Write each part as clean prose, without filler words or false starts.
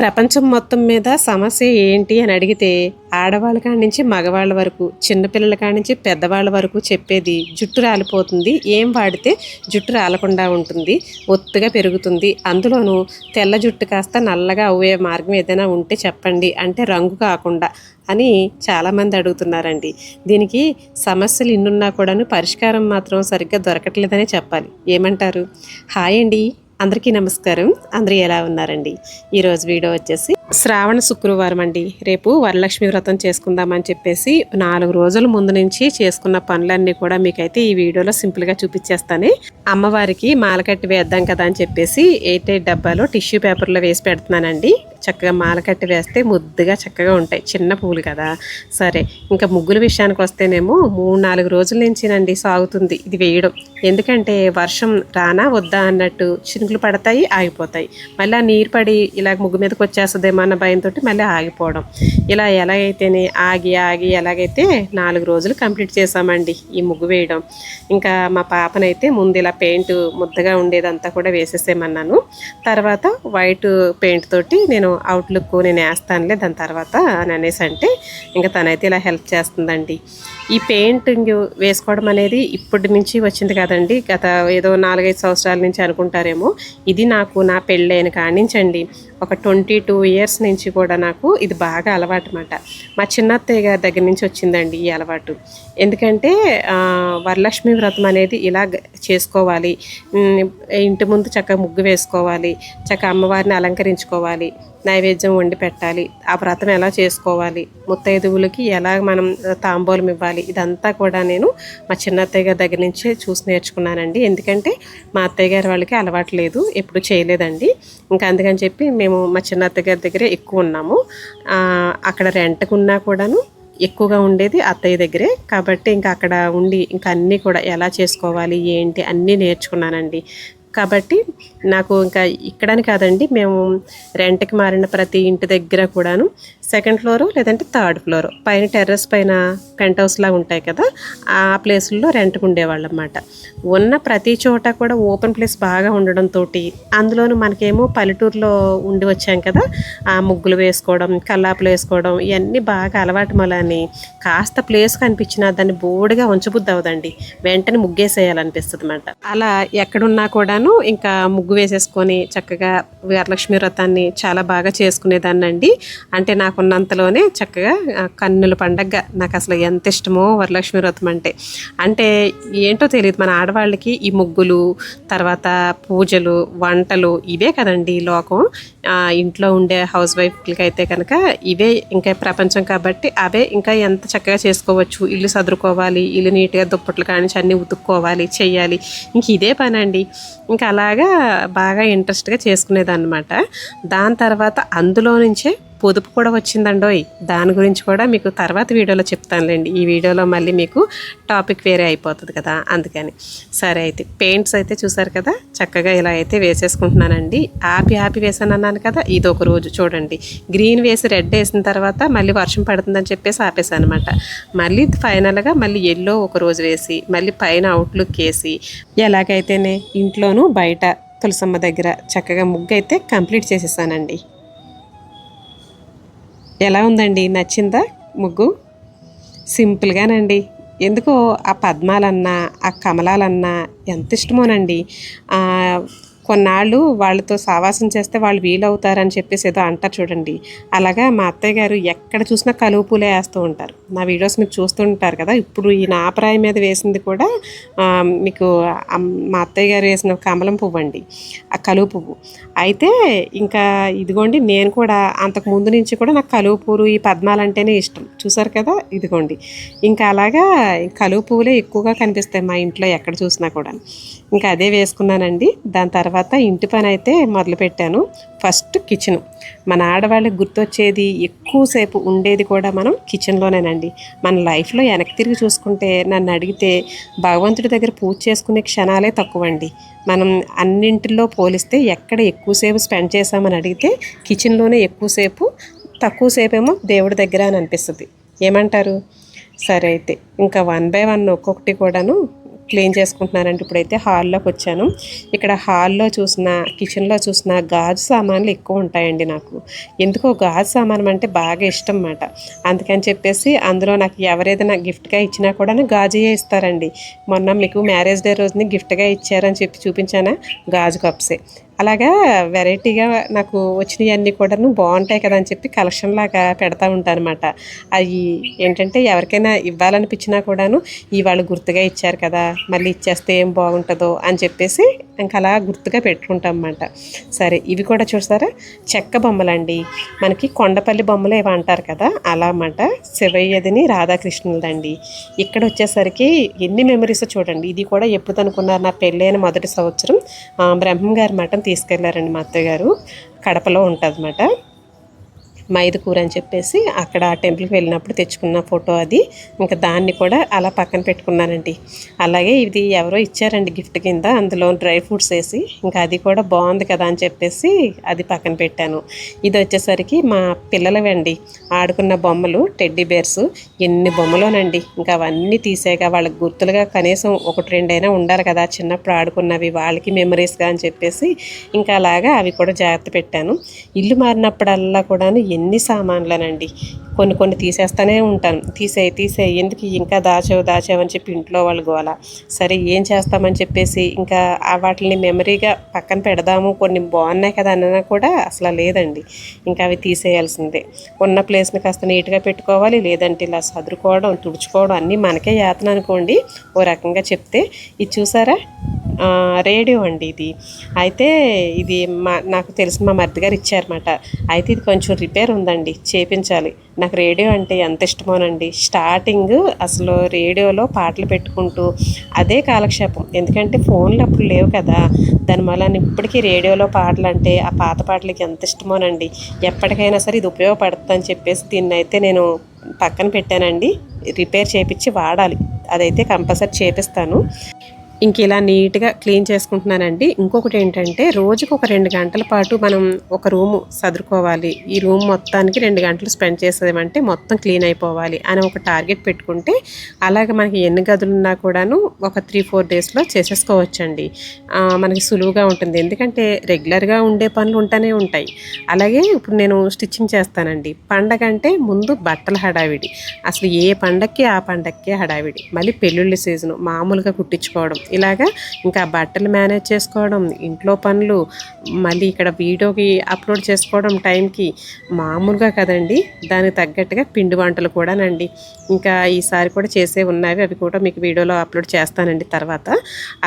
ప్రపంచం మొత్తం మీద సమస్య ఏంటి అని అడిగితే ఆడవాళ్ళ కాడి నుంచి మగవాళ్ళ వరకు, చిన్నపిల్లల కాడి నుంచి పెద్దవాళ్ళ వరకు చెప్పేది జుట్టు రాలిపోతుంది, ఏం వాడితే జుట్టు రాలకుండా ఉంటుంది, ఒత్తుగా పెరుగుతుంది, అందులోనూ తెల్ల జుట్టు కాస్త నల్లగా అవ్వే మార్గం ఏదైనా ఉంటే చెప్పండి అంటే రంగు కాకుండా అని చాలామంది అడుగుతున్నారండి. దీనికి సమస్యలు ఇన్నున్నా కూడాను పరిష్కారం మాత్రం సరిగ్గా దొరకట్లేదనే చెప్పాలి. ఏమంటారు? హాయ్ అండి, అందరికీ నమస్కారం. అందరూ ఎలా ఉన్నారండి? ఈరోజు వీడియో వచ్చేసి శ్రావణ శుక్రవారం అండి. రేపు వరలక్ష్మి వ్రతం చేసుకుందామని చెప్పేసి 4 రోజుల ముందు నుంచి చేసుకున్న పనులన్నీ కూడా మీకైతే ఈ వీడియోలో సింపుల్గా చూపించేస్తాను. అమ్మవారికి మాల కట్టి వేద్దాం కదా అని చెప్పేసి 8 డబ్బాలో టిష్యూ పేపర్లో వేసి పెడుతున్నానండి. చక్కగా మాల కట్టి వేస్తే ముద్దుగా చక్కగా ఉంటాయి, చిన్న పూలు కదా. సరే, ఇంకా ముగ్గుల విషయానికి వస్తేనేమో 3-4 రోజుల నుంచినండి సాగుతుంది ఇది వేయడం. ఎందుకంటే వర్షం రానా వద్దా అన్నట్టు చినుకులు పడతాయి, ఆగిపోతాయి, మళ్ళీ నీరు పడి ఇలా ముగ్గు మీదకి వచ్చేస్తుందేమో అన్న భయంతో మళ్ళీ ఆగిపోవడం. ఇలా ఎలాగైతేనే ఆగి ఎలాగైతే 4 రోజులు కంప్లీట్ చేసామండి ఈ ముగ్గు వేయడం. ఇంకా మా పాపనైతే ముందు ఇలా పెయింట్ ముద్దగా ఉండేదంతా కూడా వేసేసేమన్నాను. తర్వాత వైట్ పెయింట్ తోటి నేను అవుట్లుక్ నేను వేస్తానులే దాని తర్వాత అని అనేసి అంటే ఇంకా తనైతే ఇలా హెల్ప్ చేస్తుందండి. ఈ పెయింటింగ్ వేసుకోవడం అనేది ఇప్పటి నుంచి వచ్చింది కదండి, గత ఏదో 4-5 సంవత్సరాల నుంచి అనుకుంటారేమో. ఇది నాకు నా పెళ్ళైన కాడి నుంచి అండి, ఒక 22 ఇయర్స్ నుంచి కూడా నాకు ఇది బాగా అలవాటు అన్నమాట. మా చిన్నత్తయ్య గారి దగ్గర నుంచి వచ్చిందండి ఈ అలవాటు. ఎందుకంటే వరలక్ష్మి వ్రతం అనేది ఇలా చేసుకోవాలి, ఇంటి ముందు చక్కగా ముగ్గు వేసుకోవాలి, చక్కగా అమ్మవారిని అలంకరించుకోవాలి, నైవేద్యం వండి పెట్టాలి, ఆ వ్రతం ఎలా చేసుకోవాలి, ముత్తైదువులకి ఎలా మనం తాంబూలం ఇవ్వాలి, ఇదంతా కూడా నేను మా చిన్న అత్తయ్య గారి దగ్గర నుంచే చూసి నేర్చుకున్నానండి. ఎందుకంటే మా అత్తయ్య గారి వాళ్ళకి అలవాటు లేదు, ఎప్పుడు చేయలేదండి. ఇంకా అందుకని చెప్పి మేము మా చిన్న అత్తయ్య గారి దగ్గరే ఎక్కువ ఉన్నాము. అక్కడ రెంట్కున్నా కూడాను ఎక్కువగా ఉండేది అత్తయ్య దగ్గరే కాబట్టి ఇంకా అక్కడ ఉండి ఇంకా అన్నీ కూడా ఎలా చేసుకోవాలి ఏంటి అన్నీ నేర్చుకున్నానండి. కాబట్టి నాకు ఇంకా ఇక్కడని కాదండి, మేము రెంట్కి మారిన ప్రతి ఇంటి దగ్గర కూడాను 2nd ఫ్లోరు లేదంటే 3rd ఫ్లోరు పైన టెర్రస్ పైన పెంట్ హౌస్లా ఉంటాయి కదా, ఆ ప్లేసుల్లో రెంట్కి ఉండేవాళ్ళు అన్నమాట. ఉన్న ప్రతి చోట కూడా ఓపెన్ ప్లేస్ బాగా ఉండడంతో, అందులోనూ మనకేమో పల్లెటూరులో ఉండి వచ్చాం కదా, ఆ ముగ్గులు వేసుకోవడం, కల్లాపులు వేసుకోవడం ఇవన్నీ బాగా అలవాటు మళ్ళీ కాస్త ప్లేస్ కనిపించినా దాన్ని బోర్డుగా ఉంచబుద్ది అవదండి, వెంటనే ముగ్గేసేయాలనిపిస్తుంది అన్నమాట. అలా ఎక్కడున్నా కూడాను ఇంకా ముగ్గు వేసేసుకొని చక్కగా వరలక్ష్మి వ్రతాన్ని చాలా బాగా చేసుకునేదాన్నండి. అంటే నాకున్నంతలోనే చక్కగా కన్నుల పండగ నాకు అసలు ఎంత ఇష్టమో వరలక్ష్మి వ్రతం అంటే ఏంటో తెలియదు, మన ఆడవాళ్ళకి ఈ ముగ్గులు, తర్వాత పూజలు, వంటలు ఇవే కదండి లోకం. ఇంట్లో ఉండే హౌస్ వైఫ్లకి అయితే కనుక ఇవే ఇంకా ప్రపంచం కాబట్టి అవే ఇంకా ఎంత చక్కగా చేసుకోవచ్చు. ఇల్లు సదురుకోవాలి, ఇల్లు నీట్గా దుప్పట్లు కానించి అన్నీ ఉతుక్కోవాలి, చెయ్యాలి, ఇంక ఇదే పని అండి. ఇంకా అలాగా బాగా ఇంట్రెస్ట్గా చేసుకునేదన్నమాట. దాని తర్వాత అందులో నుంచే పొదుపు కూడా వచ్చిందండోయ్. దాని గురించి కూడా మీకు తర్వాత వీడియోలో చెప్తానులేండి. ఈ వీడియోలో మళ్ళీ మీకు టాపిక్ వేరే అయిపోతుంది కదా, అందుకని. సరే, అయితే పెయింట్స్ అయితే చూసారు కదా, చక్కగా ఇలా అయితే వేసేసుకుంటున్నానండి. ఆపి వేసాను అన్నాను కదా, ఇది ఒక రోజు చూడండి, గ్రీన్ వేసి రెడ్ వేసిన తర్వాత మళ్ళీ వర్షం పడుతుందని చెప్పేసి ఆపేసాను అనమాట. మళ్ళీ ఫైనల్గా మళ్ళీ ఎల్లో ఒక రోజు వేసి మళ్ళీ పైన అవుట్లుక్ వేసి ఎలాగైతేనే ఇంట్లోనూ బయట తులసమ్మ దగ్గర చక్కగా ముగ్గు అయితే కంప్లీట్ చేసేసానండి. ఎలా ఉందండి, నచ్చిందా ముగ్గు? సింపుల్గానండి. ఎందుకో ఆ పద్మాలన్నా ఆ కమలాలన్నా ఎంత ఇష్టమోనండి. కొన్నాళ్ళు వాళ్ళతో సావాసం చేస్తే వాళ్ళు వీలవుతారని చెప్పేసి ఏదో అంటారు చూడండి, అలాగా మా అత్తయ్య గారు ఎక్కడ చూసినా కలువ పూలే వేస్తూ ఉంటారు. నా వీడియోస్ మీరు చూస్తుంటారు కదా, ఇప్పుడు ఈ నాపరాయి మీద వేసింది కూడా మీకు మా అత్తయ్య గారు వేసిన కమలం పువ్వు అండి, ఆ కలువ పువ్వు. అయితే ఇంకా ఇదిగోండి, నేను కూడా అంతకు ముందు నుంచి కూడా నాకు కలువ పువ్వులు ఈ పద్మాలంటేనే ఇష్టం. చూసారు కదా, ఇదిగోండి, ఇంకా అలాగా కలువ పువ్వులే ఎక్కువగా కనిపిస్తాయి మా ఇంట్లో ఎక్కడ చూసినా కూడా. ఇంకా అదే వేసుకున్నానండి. దాని తర్వాత ఇంటి పని అయితే మొదలుపెట్టాను. First kitchen. మన ఆడవాళ్ళకి గుర్తొచ్చేది ఎక్కువసేపు ఉండేది కూడా మనం కిచెన్లోనేనండి. మన లైఫ్లో వెనక్కి తిరిగి చూసుకుంటే నన్ను అడిగితే భగవంతుడి దగ్గర పూజ చేసుకునే క్షణాలే తక్కువండి. మనం అన్నింటిలో పోలిస్తే ఎక్కడ ఎక్కువసేపు స్పెండ్ చేసామని అడిగితే కిచెన్లోనే ఎక్కువసేపు, తక్కువసేపు ఏమో దేవుడి దగ్గర అని అనిపిస్తుంది. ఏమంటారు? సరే, అయితే ఇంకా 1 by 1 ఒక్కొక్కటి కూడాను క్లీన్ చేసుకుంటున్నానంటే ఇప్పుడైతే హాల్లోకి వచ్చాను. ఇక్కడ హాల్లో చూసిన, కిచెన్లో చూసిన గాజు సామాన్లు ఎక్కువ ఉంటాయండి. నాకు ఎందుకో గాజు సామానం అంటే బాగా ఇష్టం అన్నమాట. అందుకని చెప్పేసి అందులో నాకు ఎవరేదైనా గిఫ్ట్గా ఇచ్చినా కూడా గాజుయే ఇస్తారండి. మొన్న మీకు మ్యారేజ్ డే రోజుని గిఫ్ట్గా ఇచ్చారని చెప్పి చూపించానా, గాజు కప్సే. అలాగా వెరైటీగా నాకు వచ్చినవన్నీ కూడాను బాగుంటాయి కదా అని చెప్పి కలెక్షన్ లాగా పెడతా ఉంటాను అనమాట. అవి ఏంటంటే ఎవరికైనా ఇవ్వాలనిపించినా కూడాను ఇవాళ గుర్తుగా ఇచ్చారు కదా, మళ్ళీ ఇచ్చేస్తే ఏం బాగుంటుందో అని చెప్పేసి ఇంకా అలా గుర్తుగా పెట్టుకుంటాం అన్నమాట. సరే, ఇవి కూడా చూసారా, చెక్క బొమ్మలండి. మనకి కొండపల్లి బొమ్మలు ఏవో అంటారు కదా, అలా అన్నమాట. శివయ్యదిని రాధాకృష్ణులదండి. ఇక్కడ వచ్చేసరికి ఎన్ని మెమరీస్ చూడండి. ఇది కూడా ఎప్పుడు అనుకున్నారు, నా పెళ్ళైన మొదటి సంవత్సరం బ్రహ్మంగారి మఠం తీసుకెళ్లారండి మా అత్తయ్య గారు. కడపలో ఉంటుంది అన్నమాట. మైదుకూర అని చెప్పేసి అక్కడ ఆ టెంపుల్కి వెళ్ళినప్పుడు తెచ్చుకున్న ఫోటో అది. ఇంకా దాన్ని కూడా అలా పక్కన పెట్టుకున్నానండి. అలాగే ఇది ఎవరో ఇచ్చారండి గిఫ్ట్ కింద, అందులో డ్రై ఫ్రూట్స్ వేసి. ఇంకా అది కూడా బాగుంది కదా అని చెప్పేసి అది పక్కన పెట్టాను. ఇది వచ్చేసరికి మా పిల్లలవండి, ఆడుకున్న బొమ్మలు, టెడ్డీ బేర్స్. ఎన్ని బొమ్మలోనండి. ఇంకా అవన్నీ తీసాక వాళ్ళకి గుర్తులుగా కనీసం ఒకటి రెండైనా ఉండాలి కదా, చిన్నప్పుడు ఆడుకున్నవి వాళ్ళకి మెమరీస్గా అని చెప్పేసి ఇంకా అలాగా అవి కూడా జాగ్రత్త పెట్టాను. ఇల్లు మారినప్పుడల్లా కూడాను ఎన్ని సామాన్లనండి, కొన్ని తీసేస్తూనే ఉంటాను. తీసే ఎందుకు ఇంకా దాచావని చెప్పి ఇంట్లో వాళ్ళు గోల. సరే ఏం చేస్తామని చెప్పేసి ఇంకా వాటిని మెమరీగా పక్కన పెడదాము, కొన్ని బాగున్నాయి కదా అన్నా కూడా అసలు లేదండి. ఇంకా అవి తీసేయాల్సిందే. ఉన్న ప్లేస్ని కాస్త నీట్గా పెట్టుకోవాలి, లేదంటే ఇలా సదురుకోవడం, తుడుచుకోవడం అన్నీ మనకే యాతన అనుకోండి ఓ రకంగా చెప్తే. ఇది చూసారా, రేడియో అండి ఇది. అయితే ఇది నాకు తెలిసిన మా మరిది గారు ఇచ్చారన్నమాట. అయితే ఇది కొంచెం రిపేర్ ఉందండి, చేపించాలి. నాకు రేడియో అంటే ఎంత ఇష్టమోనండి. స్టార్టింగ్ అసలు రేడియోలో పాటలు పెట్టుకుంటూ అదే కాలక్షేపం. ఎందుకంటే ఫోన్లు అప్పుడు లేవు కదా, దానివల్ల ఇప్పటికీ రేడియోలో పాటలు అంటే ఆ పాత పాటలకి ఎంత ఇష్టమోనండి. ఎప్పటికైనా సరే ఇది ఉపయోగపడుతుంది అని చెప్పేసి దీన్ని అయితే నేను పక్కన పెట్టానండి. రిపేర్ చేయించి వాడాలి, అదైతే కంపల్సరీ చేపిస్తాను. ఇంక ఇలా నీట్గా క్లీన్ చేసుకుంటున్నానండి. ఇంకొకటి ఏంటంటే రోజుకు ఒక 2 గంటల పాటు మనం ఒక రూము సదురుకోవాలి, ఈ రూమ్ మొత్తానికి 2 గంటలు స్పెండ్ చేసేమంటే మొత్తం క్లీన్ అయిపోవాలి అని ఒక టార్గెట్ పెట్టుకుంటే అలాగే మనకి ఎన్ని గదులున్నా కూడాను ఒక 3-4 డేస్లో చేసేసుకోవచ్చండి. మనకి సులువుగా ఉంటుంది. ఎందుకంటే రెగ్యులర్గా ఉండే పనులు ఉంటూనే ఉంటాయి. అలాగే ఇప్పుడు నేను స్టిచ్చింగ్ చేస్తానండి. పండగ అంటే ముందు బట్టల హడావిడి, అసలు ఏ పండగకి ఆ పండగకే హడావిడి. మళ్ళీ పెళ్ళిళ్ళ సీజను, మామూలుగా కుట్టించుకోవడం, ఇలాగా ఇంకా బట్టలు మేనేజ్ చేసుకోవడం, ఇంట్లో పనులు, మళ్ళీ ఇక్కడ వీడియోకి అప్లోడ్ చేసుకోవడం టైంకి మామూలుగా కదండి. దానికి తగ్గట్టుగా పిండి వంటలు కూడానండి. ఇంకా ఈసారి కూడా చేసే ఉన్నవి, అవి కూడా మీకు వీడియోలో అప్లోడ్ చేస్తానండి తర్వాత.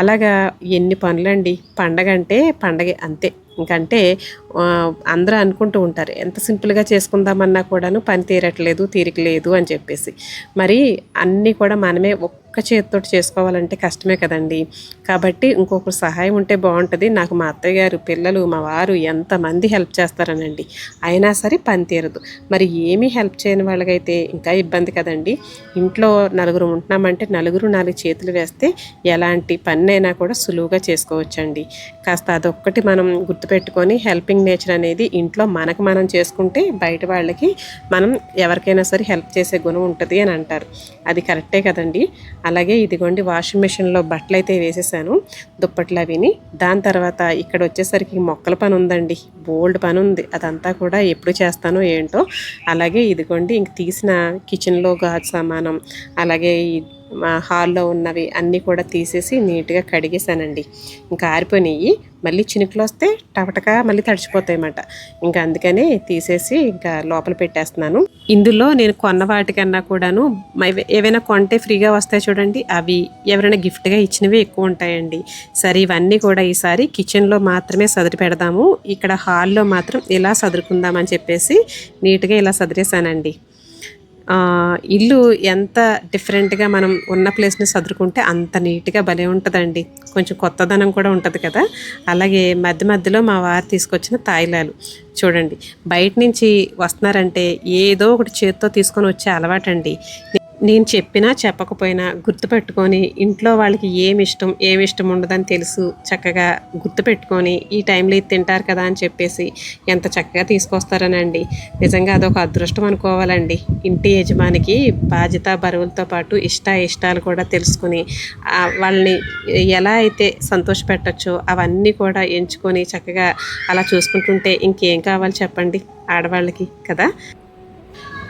అలాగా ఎన్ని పనులండి. పండగ అంటే పండగే అంతే. ఇంకంటే అందరూ అనుకుంటూ ఉంటారు ఎంత సింపుల్గా చేసుకుందామన్నా కూడాను పని తీరిక లేదు అని చెప్పేసి. మరి అన్నీ కూడా మనమే ఒక్క చేతితో చేసుకోవాలంటే కష్టమే కదండి. కాబట్టి ఇంకొకరు సహాయం ఉంటే బాగుంటుంది. నాకు మా అత్తయ్య గారు, పిల్లలు, మా వారు ఎంతమంది హెల్ప్ చేస్తారనండి, అయినా సరే పని తీరదు. మరి ఏమీ హెల్ప్ చేయని వాళ్ళకైతే ఇంకా ఇబ్బంది కదండి. ఇంట్లో నలుగురు ఉంటున్నామంటే నలుగురు 4 చేతులు వేస్తే ఎలాంటి పని అయినా కూడా సులువుగా చేసుకోవచ్చండి. కాస్త అదొక్కటి మనం గుర్తుపెట్టుకొని హెల్పింగ్ నేచర్ అనేది ఇంట్లో మనకు మనం చేసుకుంటే బయట వాళ్ళకి మనం ఎవరికైనా సరే హెల్ప్ చేసే గుణం ఉంటుంది అని అంటారు. అది కరెక్టే కదండి. అలాగే ఇదిగోండి వాషింగ్ మిషన్లో బట్టలు అయితే వేసేసాను, దుప్పట్లు అవిని. దాని తర్వాత ఇక్కడ వచ్చేసరికి మొక్కల పని ఉందండి, బోల్డ్ పని ఉంది. అదంతా కూడా ఎప్పుడు చేస్తానో ఏంటో. అలాగే ఇదిగోండి ఇంక తీసిన కిచెన్లో గాజు సామానం, అలాగే మా హాల్లో ఉన్నవి అన్నీ కూడా తీసేసి నీట్గా కడిగేసానండి. ఇంకా ఆరిపోయినాయి, మళ్ళీ చినుకులు వస్తే టపటకా మళ్ళీ తడిచిపోతాయి అన్నమాట. ఇంకా అందుకనే తీసేసి ఇంకా లోపల పెట్టేస్తున్నాను. ఇందులో నేను కొన్న వాటికన్నా కూడాను ఏవైనా కొంటే ఫ్రీగా వస్తాయి చూడండి, అవి ఎవరైనా గిఫ్ట్గా ఇచ్చినవి ఎక్కువ ఉంటాయండి. సరే, ఇవన్నీ కూడా ఈసారి కిచెన్లో మాత్రమే సదిరి పెడదాము, ఇక్కడ హాల్లో మాత్రం ఇలా సదురుకుందామని చెప్పేసి నీట్గా ఇలా సదిరేసానండి. ఇల్లు ఎంత డిఫరెంట్గా మనం ఉన్న ప్లేస్ని సదురుకుంటే అంత నీట్గా భలే ఉంటుందండి. కొంచెం కొత్తదనం కూడా ఉంటుంది కదా. అలాగే మధ్యలో మా వారు తీసుకొచ్చిన తాయిలాలు చూడండి. బయట నుంచి వస్తున్నారంటే ఏదో ఒకటి చేత్తో తీసుకొని వచ్చే అలవాటండి. నేను చెప్పినా చెప్పకపోయినా గుర్తుపెట్టుకొని ఇంట్లో వాళ్ళకి ఏమి ఇష్టం ఉండదని తెలుసు చక్కగా గుర్తుపెట్టుకొని ఈ టైంలో ఇది తింటారు కదా అని చెప్పేసి ఎంత చక్కగా తీసుకొస్తారనండి. నిజంగా అదొక అదృష్టం అనుకోవాలండి. ఇంటి యజమానికి బాధ్యత బరువులతో పాటు ఇష్టాలు కూడా తెలుసుకుని వాళ్ళని ఎలా అయితే సంతోషపెట్టచ్చో అవన్నీ కూడా ఎంచుకొని చక్కగా అలా చూసుకుంటుంటే ఇంకేం కావాలి చెప్పండి ఆడవాళ్ళకి కదా.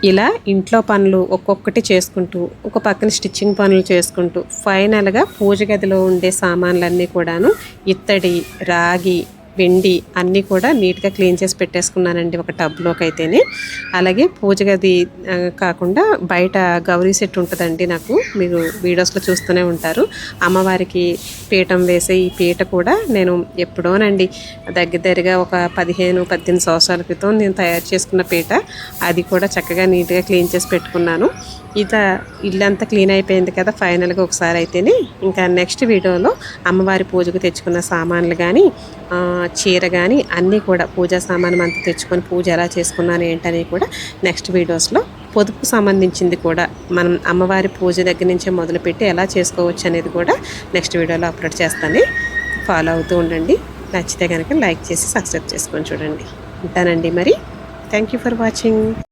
ఇలా ఇంట్లో పనులు ఒక్కొక్కటి చేసుకుంటూ ఒక పక్కన స్టిచ్చింగ్ పనులు చేసుకుంటూ ఫైనల్గా పూజ గదిలో ఉండే సామాన్లన్నీ కూడాను ఇత్తడి, రాగి, వెండి అన్నీ కూడా నీట్గా క్లీన్ చేసి పెట్టేసుకున్నానండి ఒక టబ్లోకి అయితేనే. అలాగే పూజ గది కాకుండా బయట గౌరీ సెట్ ఉంటుందండి నాకు, మీరు వీడియోస్లో చూస్తూనే ఉంటారు. అమ్మవారికి పీఠం వేసే ఈ పీట కూడా నేను ఎప్పుడోనండి దగ్గరగా ఒక 15-18 సంవత్సరాల క్రితం నేను తయారు చేసుకున్న పీట. అది కూడా చక్కగా నీట్గా క్లీన్ చేసి పెట్టుకున్నాను. ఇలా ఇల్లంతా క్లీన్ అయిపోయింది కదా ఫైనల్గా ఒకసారి అయితేనే. ఇంకా నెక్స్ట్ వీడియోలో అమ్మవారి పూజకు తెచ్చుకున్న సామాన్లు కానీ చీర కానీ అన్నీ కూడా పూజా సామానం అంతా తెచ్చుకొని పూజ ఎలా చేసుకున్నాను ఏంటని కూడా నెక్స్ట్ వీడియోస్లో పొదుపు సంబంధించింది కూడా మనం అమ్మవారి పూజ దగ్గర నుంచే మొదలుపెట్టి ఎలా చేసుకోవచ్చు అనేది కూడా నెక్స్ట్ వీడియోలో అప్లోడ్ చేస్తాను. ఫాలో అవుతూ ఉండండి. నచ్చితే కనుక లైక్ చేసి సబ్స్క్రైబ్ చేసుకొని చూడండి. ఉంటానండి మరి. Thank you for watching.